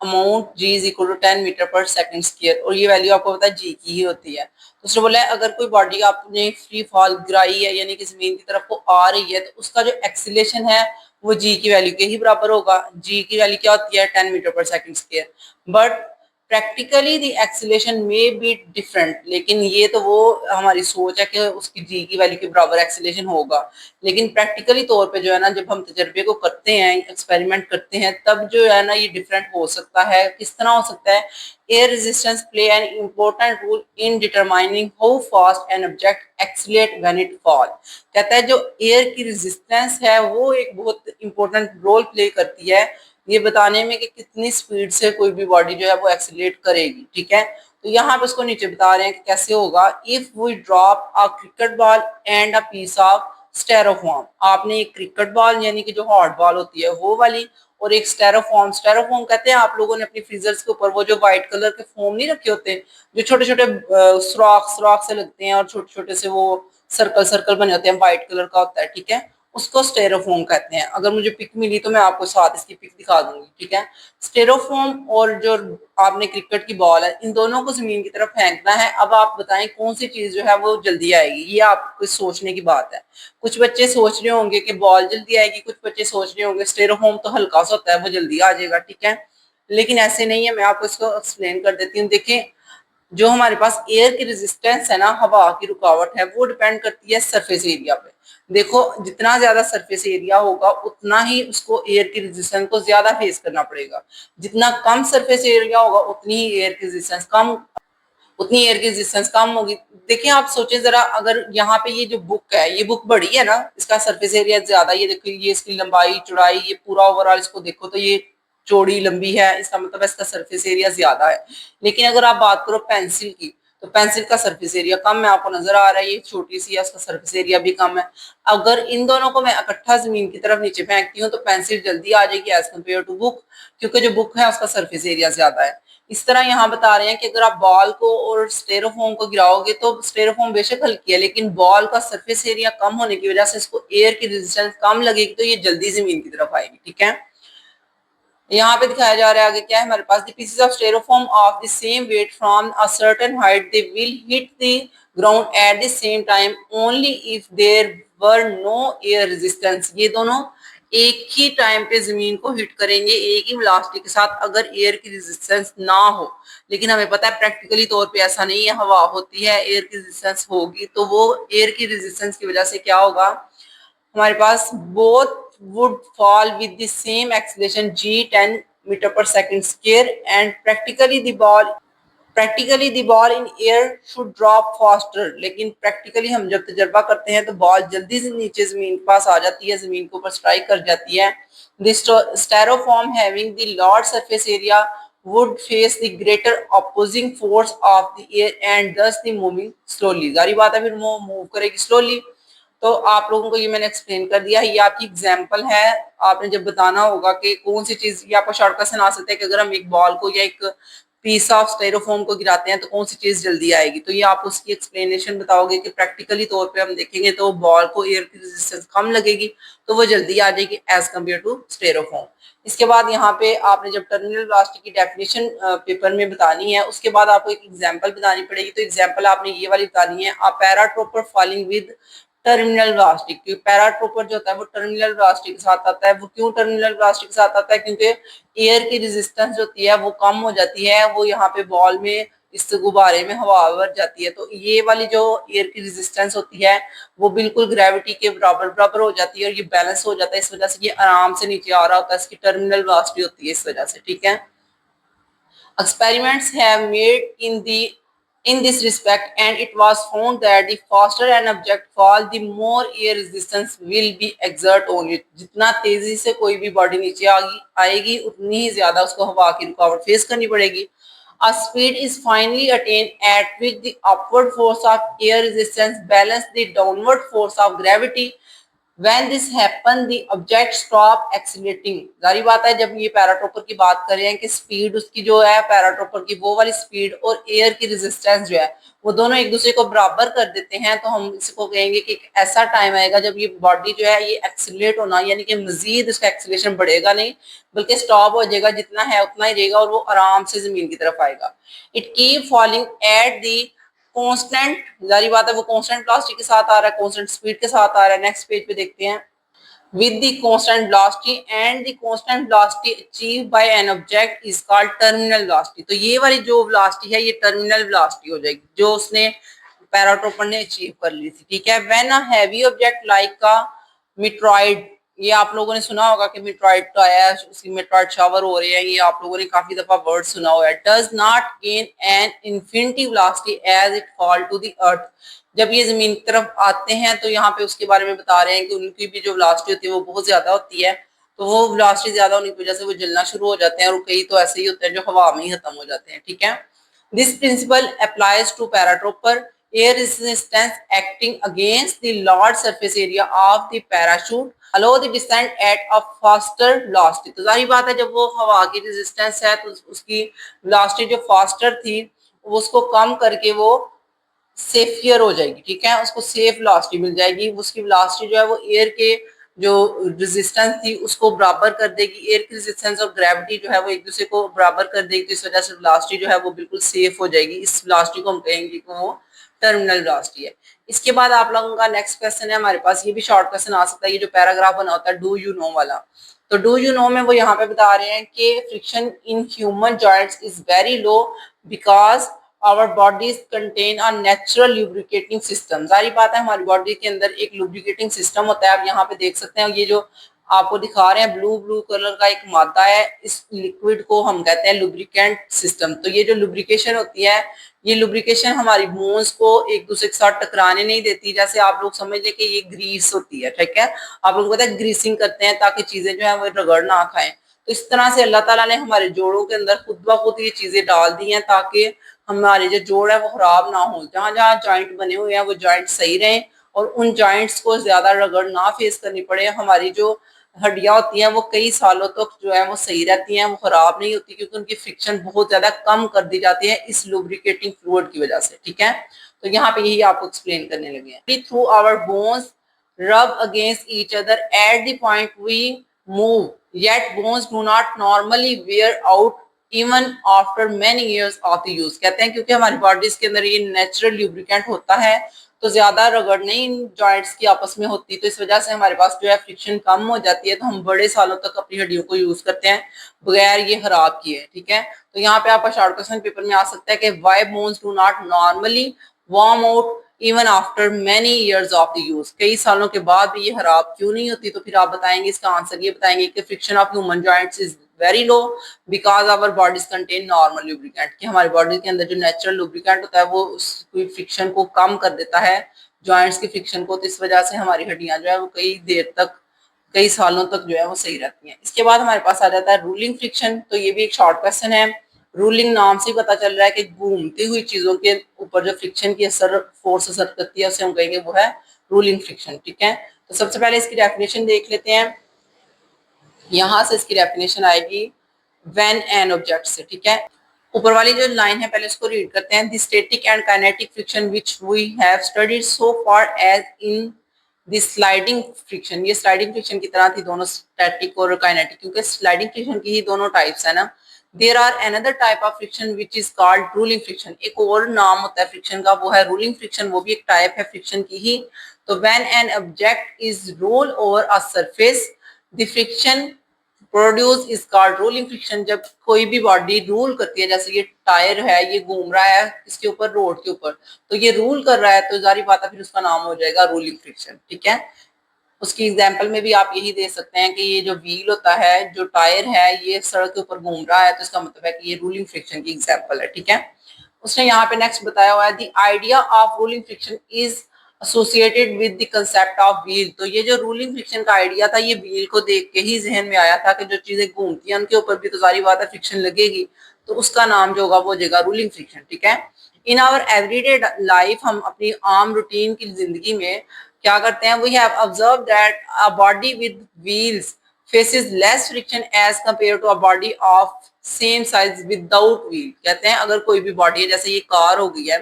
amount g is equal to 10 metre per second square, और ये वैल्यू आपको पता है g की ही होती है। तो उसने बोला है अगर कोई बॉडी आपने फ्री फॉल गिराई है, यानी कि जमीन की तरफ को आ रही है, तो उसका जो एक्सीलरेशन है वो g की वैल्यू के ही बराबर होगा। g की वैल्यू क्या होती है? 10 metre per second square. But practically the acceleration में बी डिफरेंट, लेकिन ये तो वो हमारी सोच है कि उसकी जी की वैल्यू के बराबर एक्सीलरेशन होगा। लेकिन प्रैक्टिकली तौर पे जो है ना, जब हम तजर्बे को करते हैं, एक्सपेरिमेंट करते हैं, तब जो है ना ये डिफरेंट हो सकता है। किस तरह हो सकता है? Air resistance play an important role in determining how fast an object accelerate when it fall. कहता है जो एयर की रेजिस्टेंस है वो एक बहुत इंपॉर्टेंट रोल प्ले करती है ये बताने में कि कितनी स्पीड से कोई भी बॉडी जो है वो एक्सीलरेट करेगी। ठीक है, तो यहाँ पे उसको नीचे बता रहे हैं कि कैसे होगा। If we drop a cricket ball and a piece of styrofoam, आपने एक क्रिकेट बॉल यानी कि जो हॉट बॉल होती है वो वाली, और एक स्टेरोफॉर्म। स्टेरोफॉर्म कहते हैं आप लोगों ने अपनी फ्रीजर्स के ऊपर वो जो व्हाइट कलर के फोम नहीं रखे होते, जो छोटे छोटे सुराख सुराख से लगते हैं और छोटे छोटे से वो सर्कल सर्कल बने होते हैं, व्हाइट कलर का होता है। ठीक है, उसको स्टेरोफोम कहते हैं। अगर मुझे पिक मिली तो मैं आपको साथ इसकी पिक दिखा दूंगी। ठीक है, स्टेरोफोम और जो आपने क्रिकेट की बॉल है, इन दोनों को जमीन की तरफ फेंकना है। अब आप बताएं कौन सी चीज जो है वो जल्दी आएगी? ये आपको सोचने की बात है। कुछ बच्चे सोच रहे होंगे कि बॉल जल्दी आएगी, कुछ बच्चे सोच रहे होंगे स्टेरोफोम तो हल्का सा होता है वो जल्दी आ जाएगा। ठीक है, लेकिन ऐसे नहीं है। मैं आपको इसको एक्सप्लेन कर देती हूँ। देखें, जो हमारे पास एयर की रेजिस्टेंस है ना, हवा की रुकावट है, वो डिपेंड करती है सरफेस एरिया पे। देखो, जितना ज्यादा सरफेस एरिया होगा उतना ही उसको एयर की रेजिस्टेंस को ज्यादा फेस करना पड़ेगा। जितना कम सरफेस एरिया होगा उतनी ही एयर की रेजिस्टेंस कम, उतनी एयर की रेजिस्टेंस कम होगी। देखिए, आप सोचें जरा, अगर यहाँ पे ये जो बुक है, ये बुक बड़ी है ना, इसका सरफेस एरिया ज्यादा, ये देखो, ये इसकी लंबाई चौड़ाई, ये पूरा ओवरऑल इसको देखो तो ये चौड़ी लंबी है, इसका मतलब इसका सरफेस एरिया ज्यादा है। लेकिन अगर आप बात करो पेंसिल की, तो पेंसिल का सरफेस एरिया कम है, आपको नजर आ रहा है, ये छोटी सी है, उसका सरफेस एरिया भी कम है। अगर इन दोनों को मैं इकट्ठा जमीन की तरफ नीचे फेंकती हूँ तो पेंसिल जल्दी आ जाएगी एज कम्पेयर टू बुक, क्योंकि जो बुक है उसका सरफेस एरिया ज्यादा है। इस तरह यहाँ बता रहे हैं कि अगर आप बॉल को और स्टेरोफोम को गिराओगे तो स्टेरोफोम बेशक हल्की है, लेकिन बॉल का सरफेस एरिया कम होने की वजह से इसको एयर की रेजिस्टेंस कम लगेगी, तो ये जल्दी जमीन की तरफ आएगी। ठीक है, यहाँ पे दिखाया जा रहा है आगे क्या है हमारे पास। The pieces of styrofoam of the same weight from a certain height they will hit the ground at the same time only if there were no air resistance. ये दोनों एक ही टाइम पे जमीन को हिट करेंगे एक ही वेलोसिटी के साथ अगर एयर की रेजिस्टेंस ना हो। लेकिन हमें पता है प्रैक्टिकली तौर पे ऐसा नहीं है, हवा होती है, एयर की रेजिस्टेंस होगी, तो वो एयर की रेजिस्टेंस की वजह से क्या होगा, हमारे पास both would fall with the same acceleration g 10 metre per second square and practically the ball in air should drop faster. लेकिन प्रैक्टिकली हम जब तजर्बा करते हैं तो बॉल जल्दी से नीचे जमीन के पास आ जाती है, जमीन के ऊपर स्ट्राइक कर जाती है। This styrofoam having the large surface area would face the greater opposing force of the air and thus the moving slowly. जारी बात है, फिर वो मूव करेगी स्लोली। तो आप लोगों को ये मैंने एक्सप्लेन कर दिया, ये आपकी एग्जांपल है। आपने जब बताना होगा कि कौन सी चीज, ये आपका शॉर्टकट से ना सकता है कि अगर हम एक बॉल को या एक पीस ऑफ स्टेरोफोम को गिराते हैं तो कौन सी चीज जल्दी आएगी, तो ये आप उसकी एक्सप्लेनेशन बताओगे कि प्रैक्टिकली तौर पे हम देखेंगे तो बॉल को एयर की रेजिस्टेंस कम लगेगी तो वो जल्दी आ जाएगी एज कम्पेयर टू स्टेरोफोम। इसके बाद यहाँ पे आपने जब टर्मिनल वेलोसिटी की डेफिनेशन पेपर में बतानी है उसके बाद आपको एक एग्जांपल बतानी पड़ेगी। तो एग्जांपल आपने ये वाली बतानी है, अ पैराट्रोपर फॉलिंग विद टर्मिनल वेलोसिटी। क्योंकि पैराट्रोपर जो होता है वो टर्मिनल वेलोसिटी के साथ आता है। वो क्यों टर्मिनल वेलोसिटी के साथ आता है, क्योंकि एयर की रेजिस्टेंस जो होती है वो कम हो जाती है, वो यहाँ पे बॉल में इस गुब्बारे में हवा भर जाती है। तो ये वाली जो एयर की रेजिस्टेंस होती है वो बिल्कुल ग्रेविटी के बराबर बराबर हो जाती है और ये बैलेंस हो जाता है, इस वजह से ये आराम से नीचे आ रहा होता है, इसकी टर्मिनल वेलोसिटी होती है इस वजह से। ठीक है, experiments have made in this respect, and it was found that the faster an object fall, the more air resistance will be exert on it। जितना तेजी से कोई भी बॉडी नीचे आएगी उतनी ही ज्यादा उसको हवा की रुकावट फेस करनी पड़ेगी। A speed is finally attained at which the upward force of air resistance balance the downward force of gravity। When this happen, the object stop accelerating। जारी बात है, जब ये पैराट्रोपर की बात कर रहे हैं कि स्पीड उसकी जो है पैराट्रोपर की वो वाली स्पीड और एयर की रेजिस्टेंस जो है वो दोनों एक दूसरे को बराबर कर देते हैं, तो हम इसको कहेंगे कि एक ऐसा टाइम आएगा जब ये बॉडी जो है ये एक्सीलरेट होना, यानी कि मजीद इसका एक्सीलरेशन बढ़ेगा नहीं बल्कि स्टॉप हो जाएगा, जितना है उतना ही रहेगा और वो आराम से जमीन की तरफ आएगा। It keep falling at the constant, जारी बात है वो कांस्टेंट वेलोसिटी के साथ आ रहा है, कांस्टेंट स्पीड के साथ आ रहा है। नेक्स्ट पेज पे देखते हैं, with the constant velocity and the constant velocity achieved by an object is called terminal velocity। तो ये वाली जो velocity है ये terminal velocity हो जाएगी जो उसने पैराट्रोपर ने अचीव कर ली थी। ठीक है, when a heavy object like a meteoroid, ये आप लोगों ने सुना होगा कि मेट्रॉइड तो आया है, उसकी मेट्रॉइड शावर हो रहे हैं, ये आप लोगों ने काफी दफा वर्ड सुना हुआ है। Does not gain an infinity velocity as it fall to the earth. जब ये जमीन की तरफ आते हैं तो यहाँ पे उसके बारे में बता रहे हैं कि उनकी भी जो वेलोसिटी होती है वो बहुत ज्यादा होती है, तो वो वेलोसिटी ज्यादा होने की वजह से वो जलना शुरू हो जाते हैं और कई तो ऐसे ही होते हैं जो हवा में ही खत्म हो जाते हैं। ठीक है, this principle applies to paratrooper air resistance acting against the large surface area of the parachute allow the descent at a faster velocity। तो जाहिर बात है जब वो हवा की रेजिस्टेंस है तो उसकी वेलोसिटी जो फास्टर थी वो उसको कम करके वो सेफियर हो जाएगी। ठीक है, उसको सेफ वेलोसिटी मिल जाएगी, उसकी वेलोसिटी जो है वो एयर के जो रेजिस्टेंस थी उसको बराबर कर देगी, एयर की रेजिस्टेंस और ग्रेविटी जो है वो एक दूसरे को बराबर कर देगी, तो इस वजह से वेलोसिटी जो है वो बिल्कुल सेफ हो जाएगी। इस वेलोसिटी को हम कहेंगे कि वो टर्मिनल वेलोसिटी है। इसके बाद आप लोगों का नेक्स्ट क्वेश्चन है हमारे पास, ये भी शॉर्ट क्वेश्चन आ सकता है, ये जो पैराग्राफ बना होता है डू यू नो वाला। तो डू यू नो में वो यहाँ पे बता रहे हैं कि friction in human joints is very low because our bodies contain a natural lubricating system. सारी बात है हमारी बॉडी के अंदर एक लुब्रिकेटिंग सिस्टम होता है। आप यहाँ पे देख सकते हैं, ये जो आपको दिखा रहे हैं ब्लू ब्लू कलर का एक मादा है, इस लिक्विड को हम कहते हैं लुब्रिकेंट सिस्टम। तो ये जो लुब्रिकेशन होती है, ये लुब्रिकेशन हमारी बोन्स को एक दूसरे के साथ टकराने नहीं देती। जैसे आप लोग समझ लें कि ये ग्रीस होती है, ठीक है, आप लोग पता है ग्रीसिंग करते हैं ताकि चीजें जो है वो रगड़ ना खाएं। तो इस तरह से अल्लाह ताला ने हमारे जोड़ों के अंदर खुद ब खुद ये चीजें डाल दी हैं ताकि हमारे जो जोड़ है वो खराब ना हो, जहां जहां जॉइंट बने हुए हैं वो जॉइंट सही रहें और उन जॉइंट्स को ज्यादा रगड़ ना फेस करनी पड़े। हमारी जो हड्डियां होती हैं वो कई सालों तक जो है वो सही रहती हैं, वो खराब नहीं होती, क्योंकि उनकी फ्रिक्शन बहुत ज्यादा कम कर दी जाती है इस लुब्रिकेटिंग फ्लूइड की वजह से। ठीक है, तो यहाँ पे यही आपको एक्सप्लेन करने लगे हैं। Through our bones rub against each other at the point we move, yet bones do not normally wear out even after many years of the use. कहते हैं क्योंकि हमारी बॉडीज के अंदर ये नेचुरल ल्यूब्रिकेंट होता है, तो ज्यादा रगड़ नहीं इन जॉइंट्स की आपस में होती, तो इस वजह से हमारे पास जो है फ्रिक्शन कम हो जाती है, तो हम बड़े सालों तक अपनी हड्डियों को यूज करते हैं बगैर ये खराब किए। ठीक है, तो यहाँ पे आपका शॉर्ट क्वेश्चन पेपर में आ सकता है कि why bones do not normally warm out even after many years of the use. कई सालों के बाद भी ये खराब क्यों नहीं होती, तो फिर आप बताएंगे इसका आंसर ये बताएंगे कि friction of human joints is very low because our bodies contain normal lubricant, कि हमारी बॉडी के अंदर जो नेचुरल लुब्रिकेंट होता है वो उस फ्रिक्शन को कम कर देता है, जॉइंट्स की फ्रिक्शन को, तो इस वजह से हमारी हड्डियां जो है वो कई देर तक, कई सालों तक जो है वो सही रहती हैं। इसके बाद हमारे पास आ जाता है रूलिंग फ्रिक्शन, तो ये भी एक शॉर्ट क्वेश्चन है। रूलिंग नाम से पता चल रहा है कि घूमती हुई चीजों के ऊपर जो फ्रिक्शन की असर फोर्स असर करती है उसे हम कहेंगे वो है रूलिंग फ्रिक्शन। ठीक है, तो सबसे पहले इसकी डेफिनेशन देख लेते हैं। यहां से इसकी डेफिनेशन आएगी व्हेन एन ऑब्जेक्ट से। ठीक है, ऊपर वाली जो लाइन है पहले इसको रीड करते हैं। The static and kinetic friction which we have studied so far as in the sliding friction, ये स्लाइडिंग फ्रिक्शन की तरह थी, दोनों स्टैटिक और काइनेटिक, क्योंकि स्लाइडिंग फ्रिक्शन की ही दोनों टाइप्स है ना। There are another type of friction which is called rolling friction, एक और नाम होता है फ्रिक्शन का वो है रूलिंग फ्रिक्शन, वो भी एक टाइप है फ्रिक्शन की ही। तो when an object is roll over a surface the friction produce is called rolling friction. जब कोई भी बॉडी रूल करती है, जैसे ये टायर है ये घूम रहा है इसके ऊपर, रोड के ऊपर, तो ये रूल कर रहा है, तो जारी बात है फिर उसका नाम हो जाएगा रोलिंग फ्रिक्शन। ठीक है, उसकी एग्जाम्पल में भी आप यही दे सकते हैं कि ये जो व्हील होता है, जो टायर है, ये सड़क के ऊपर घूम रहा है, तो इसका मतलब है कि ये रूलिंग फ्रिक्शन की एग्जाम्पल है। ठीक है, उसने यहाँ पे नेक्स्ट बताया हुआ है the idea of ruling friction is associated with the concept of wheel. तो ये जो रूलिंग फ्रिक्शन का आइडिया था ये व्हील को देख के ही जहन में आया था कि जो चीजें घूमती हैं उनके ऊपर भी तो सारी बात है फ्रिक्शन लगेगी, तो उसका नाम जो होगा वो हो जाएगा रूलिंग फ्रिक्शन। ठीक है, इन आवर एवरीडे लाइफ, हम अपनी आम रूटीन की जिंदगी में क्या करते हैं, we have observe that a body with wheels faces less friction as compare to a body of same size without wheel. कहते हैं अगर कोई भी बॉडी है, जैसे ये कार हो गई है,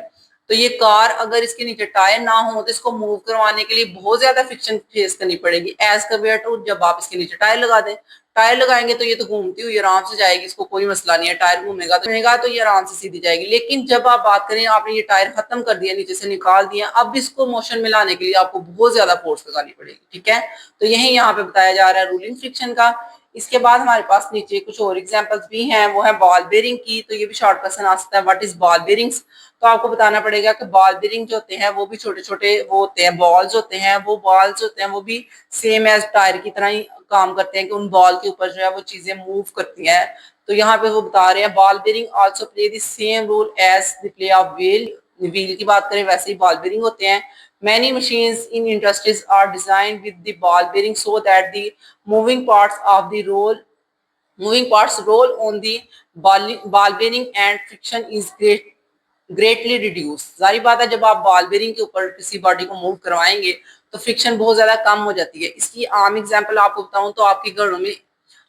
तो ये कार अगर इसके नीचे टायर ना हो तो इसको मूव करवाने के लिए बहुत ज्यादा फ्रिक्शन फेस करनी पड़ेगी एज कम्पेयर टू जब आप इसके नीचे टायर लगा दें। टायर लगाएंगे तो ये तो घूमती हुई आराम से जाएगी, इसको कोई मसला नहीं है, टायर घूमेगा तो ये आराम से सीधी जाएगी। लेकिन जब आप बात करें आपने ये टायर खत्म कर दिया, नीचे से निकाल दिया, अब इसको मोशन में लाने के लिए आपको बहुत ज्यादा फोर्स लगानी पड़ेगी। ठीक है, तो यही यहाँ पे बताया जा रहा है रूलिंग फ्रिक्शन का। इसके बाद हमारे पास नीचे कुछ और एग्जांपल्स भी हैं, वो है बॉल बेरिंग की, तो ये भी शॉर्ट क्वेश्चन आ सकता है, व्हाट इज बॉल बेरिंग्स। तो आपको बताना पड़ेगा कि बॉल बेरिंग जो होते हैं वो भी छोटे छोटे वो होते हैं, बॉल्स होते हैं, वो बॉल्स होते हैं वो भी सेम एज टायर की तरह ही काम करते हैं कि उन बॉल के ऊपर जो है वो चीजें मूव करती हैं। तो यहाँ पे वो बता रहे हैं ball bearing also play the same role as the play of wheel. Wheel की बात करें वैसे ही बॉल बेरिंग होते हैं। Many machines in industries are designed with the ball bearing so that the moving parts of the roll on the ball bearing and friction is greatly reduce. जारी बात है जब आप बॉल बेरिंग के ऊपर किसी बॉडी को मूव करवाएंगे तो फ्रिक्शन बहुत ज्यादा कम हो जाती है। इसकी आम एग्जांपल आपको बताऊं तो आपके घरों में,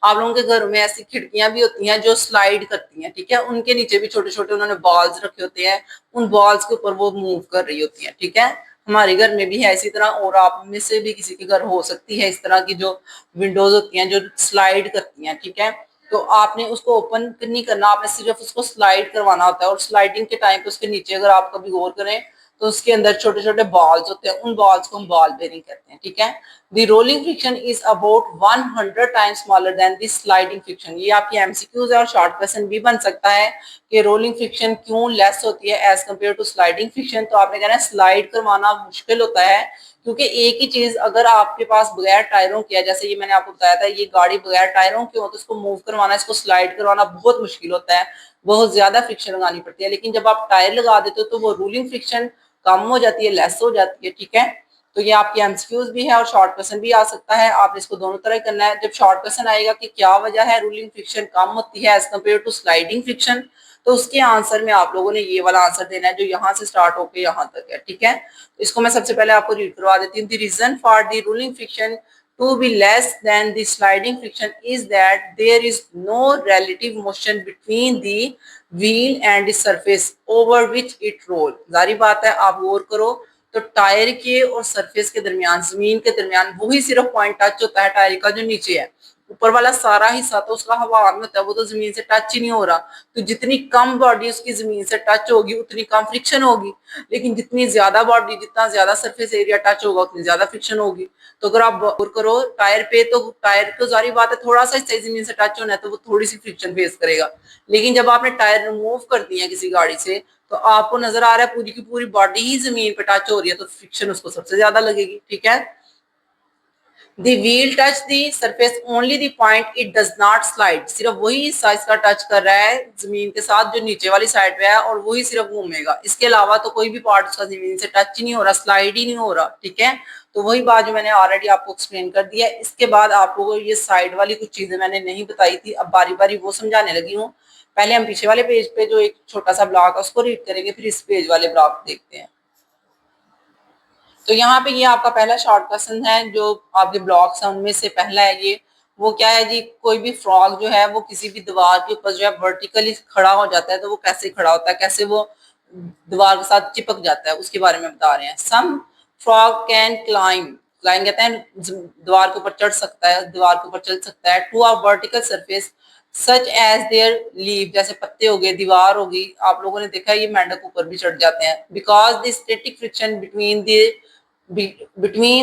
आप लोगों के घरों में ऐसी खिड़कियां भी होती हैं जो स्लाइड करती हैं। ठीक है, उनके नीचे भी छोटे छोटे उन्होंने बॉल्स रखे होते हैं, उन बॉल्स के ऊपर वो मूव कर रही होती हैं। ठीक है, हमारे घर में भी है इसी तरह, और आप में से भी किसी के घर हो सकती है इस तरह की जो विंडोज होती हैं जो स्लाइड करती हैं। ठीक है, तो आपने उसको ओपन नहीं करना, आपने सिर्फ उसको स्लाइड करवाना होता है, और स्लाइडिंग के टाइम पे उसके नीचे अगर आप कभी गौर करें तो उसके अंदर छोटे छोटे बॉल्स होते हैं, उन बॉल्स को हम बॉल बेरिंग कहते हैं। ठीक है, the rolling friction is about 100 times smaller than the sliding friction. ये आपकी एमसीक्यूज है और शॉर्ट क्वेश्चन भी बन सकता है कि रोलिंग फ्रिक्शन क्यों लेस होती है as compare to sliding friction. तो आपने कहना है स्लाइड करवाना मुश्किल होता है, क्योंकि एक ही चीज अगर आपके पास बगैर टायरों की है, जैसे ये मैंने आपको बताया था ये गाड़ी बगैर टायरों की हो तो इसको मूव करवाना, इसको स्लाइड करवाना बहुत मुश्किल होता है, बहुत ज्यादा फ्रिक्शन लगानी पड़ती है। लेकिन जब आप टायर लगा देते हो तो वो रूलिंग फ्रिक्शन कम हो जाती है, लेस हो जाती है। ठीक है, तो ये आपकी एमसीक्यूज भी है और शॉर्ट क्वेश्चन भी आ सकता है, आपने इसको दोनों तरह करना है। जब शॉर्ट क्वेश्चन आएगा कि क्या वजह है रूलिंग फ्रिक्शन कम होती है as compare to sliding friction, तो उसके आंसर में आप लोगों ने ये वाला आंसर देना है जो यहाँ से स्टार्ट होकर यहाँ तक है। ठीक है, तो इसको मैं सबसे पहले आपको रीड करवा देती हूँ। The reason for the rolling friction to be less than the sliding friction is that there is no relative motion between the wheel and the surface over which it roll। जारी बात है, आप गौर करो तो tyre के और surface के दरमियान, जमीन के दरमियान वही सिर्फ पॉइंट टच होता है टायर का जो नीचे है, ऊपर वाला सारा हिस्सा तो उसका हवा में होता है, वो तो जमीन से टच ही नहीं हो रहा। तो जितनी कम बॉडी उसकी जमीन से टच होगी उतनी कम फ्रिक्शन होगी, लेकिन जितनी ज्यादा बॉडी, जितना ज्यादा सरफेस एरिया टच होगा उतनी ज्यादा फ्रिक्शन होगी। तो अगर आप गौर करो टायर पे, तो टायर को जारी बात है थोड़ा सा हिस्सा जमीन से टच होना है तो वो थोड़ी सी फ्रिक्शन फेस करेगा। लेकिन जब आपने टायर रिमूव कर दिया किसी गाड़ी से तो आपको नजर आ रहा है पूरी की पूरी बॉडी ही जमीन पे टच हो रही है, तो फ्रिक्शन उसको सबसे ज्यादा लगेगी। ठीक है। The wheel touch the surface only the point it does not slide। सिर्फ वही हिस्सा इसका टच कर रहा है जमीन के साथ जो नीचे वाली साइड पे है, और वही सिर्फ घूमेगा। इसके अलावा तो कोई भी पार्ट उसका जमीन से टच ही नहीं हो रहा, स्लाइड ही नहीं हो रहा। ठीक है। तो वही बात जो मैंने ऑलरेडी आपको एक्सप्लेन कर दिया है। इसके बाद आप लोगों को ये साइड वाली कुछ चीजें मैंने नहीं बताई थी, अब बारी बारी वो समझाने लगी हूँ। पहले हम पीछे वाले पेज पे जो एक छोटा सा ब्लॉक है उसको रीड करेंगे, फिर इस पेज वाले ब्लॉक देखते हैं। तो यहाँ पे ये आपका पहला शॉर्ट क्वेश्चन है जो आपके ब्लॉक्स हैं उनमें से पहला है ये। वो क्या है जी, कोई भी फ्रॉग जो है वो किसी भी दीवार के ऊपर जो है वर्टिकली खड़ा हो जाता है, तो वो कैसे खड़ा होता है, कैसे वो दीवार के साथ चिपक जाता है, उसके बारे में बता रहे हैं। सम फ्रॉग कैन क्लाइंब, क्लाइंब कहते हैं दीवार के ऊपर चढ़ सकता है, दीवार के ऊपर चल सकता है, to a vertical surface such as their leave, जैसे पत्ते हो गए, दीवार होगी। आप लोगों ने देखा है ये मेंढक ऊपर भी चढ़ जाते हैं। Because the static friction between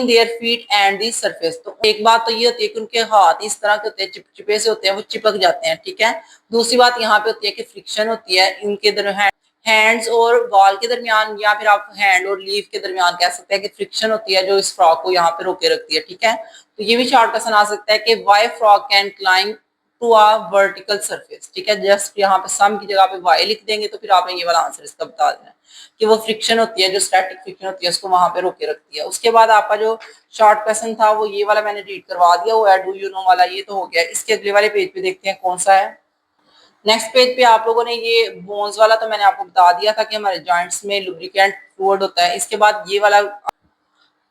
their feet and the surface. तो एक बात तो ये होती है कि उनके हाथ इस तरह के होते हैं, चिपचिपे से होते हैं, वो चिपक जाते हैं। ठीक है। दूसरी बात यहाँ पे होती है कि फ्रिक्शन होती है इनके दरमियान, हैंड्स और वॉल के दरमियान, या फिर आप हैंड और लीव के दरमियान कह सकते हैं कि फ्रिक्शन होती है जो इस फ्रॉक को यहाँ पे रोके रखती है। ठीक है। तो ये भी शॉर्ट क्वेश्चन आ सकता है कि why frog can climb to a vertical surface. ठीक है। जस्ट यहाँ पे सम की जगह पे वाई लिख देंगे तो फिर आपने ये वाला आंसर इसका बता देना कि वो फ्रिक्शन होती है जो स्टैटिक फ्रिक्शन होती है उसको वहां पे रोके रखती है। उसके बाद आपका जो शॉर्ट क्वेश्चन था वो ये वाला मैंने रीड करवा दिया, वो है डू यू नो वाला, ये तो हो गया। इसके अगले वाले पेज पे देखते हैं कौन सा है। नेक्स्ट पेज पे आप लोगों ने ये बोन्स वाला तो मैंने आपको बता दिया था कि हमारे जॉइंट्स में लुब्रिकेंट फ्लूइड होता है। इसके बाद ये वाला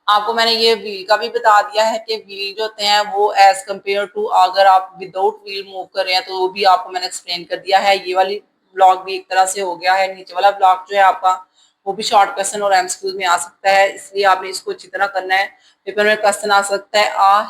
आपको मैंने ये व्हील का भी बता दिया है कि व्हील जो होते हैं वो एज कम्पेयर टू अगर आप विदाउट व्हील मूव कर रहे हैं तो वो भी आपको मैंने एक्सप्लेन कर दिया है। ये वाली ब्लॉक भी एक तरह से हो गया है। नीचे वाला ब्लॉक जो है आपका वो भी शॉर्ट क्वेश्चन और एमसीक्यूज में आ सकता है, इसलिए आपने इसको अच्छी तरह करना है। पेपर में क्वेश्चन आ सकता है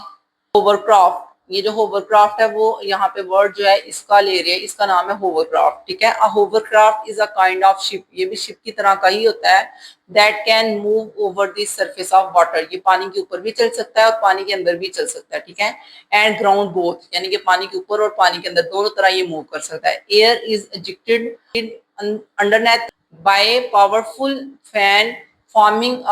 होवरक्राफ्ट। ये जो होवरक्राफ्ट है वो यहाँ पे वर्ड जो है इसका ले रहे हैं, इसका नाम है होवरक्राफ्ट। ठीक है। A hovercraft is a kind of ship, ये भी शिप की तरह का ही होता है। That can move over the surface of water, ये पानी के ऊपर भी चल सकता है और पानी के अंदर भी चल सकता है। ठीक है। एंड ग्राउंड बोथ, यानी कि पानी के ऊपर और पानी के अंदर दोनों तरह ये मूव कर सकता है। Air is ejected underneath by powerful fan forming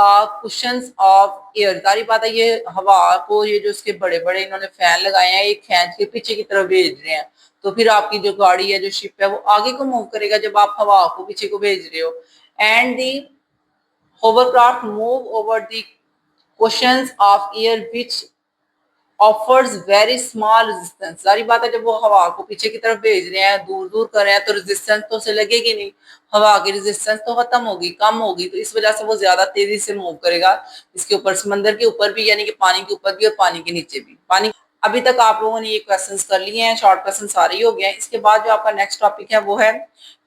cushions of air. जारी बात है ये हवा को, ये जो इसके बड़े बड़े इन्होंने फैन लगाए हैं, एक खींच के पीछे की तरफ भेज रहे हैं, तो फिर आपकी जो गाड़ी है, जो शिप है, वो आगे को मूव करेगा जब आप हवा को पीछे को भेज रहे हो। And the hovercraft move over the cushions of air which offers very small resistance. सारी बात है जब वो हवा को पीछे की तरफ भेज रहे हैं, दूर दूर कर रहे हैं, तो रेजिस्टेंस तो उसे लगेगी नहीं, हवा की रेजिस्टेंस तो खत्म होगी, कम होगी, तो इस वजह से वो ज्यादा तेजी से मूव करेगा इसके ऊपर, समंदर के ऊपर भी, यानी कि पानी के ऊपर भी और पानी के नीचे भी। पानी अभी तक आप लोगों ने ये क्वेश्चंस कर लिए हैं, शॉर्ट क्वेश्चन सारे ही हो गए हैं। इसके बाद जो आपका नेक्स्ट टॉपिक है वो है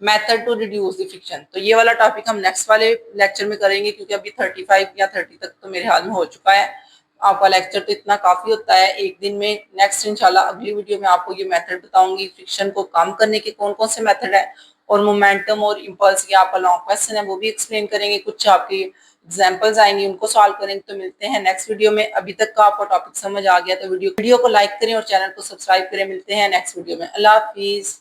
method to reduce the friction. तो ये वाला टॉपिक हम नेक्स्ट वाले लेक्चर में करेंगे, क्योंकि अभी 35 या 30 तक तो मेरे हाल में हो चुका है। आपका लेक्चर तो इतना काफी होता है एक दिन में। नेक्स्ट इंशाल्लाह अगली वीडियो में आपको ये मेथड बताऊंगी, फ्रिक्शन को कम करने के कौन कौन से मेथड है, और मोमेंटम और इम्पल्स की आपका लॉन्ग क्वेश्चन है वो भी एक्सप्लेन करेंगे, कुछ आपकी एग्जाम्पल्स आएंगे उनको सॉल्व करेंगे। तो मिलते हैं नेक्स्ट वीडियो में। अभी तक का आपको टॉपिक समझ आ गया तो वीडियो को लाइक करें और चैनल को सब्सक्राइब करें। मिलते हैं नेक्स्ट वीडियो में। अल्लाह हाफिज।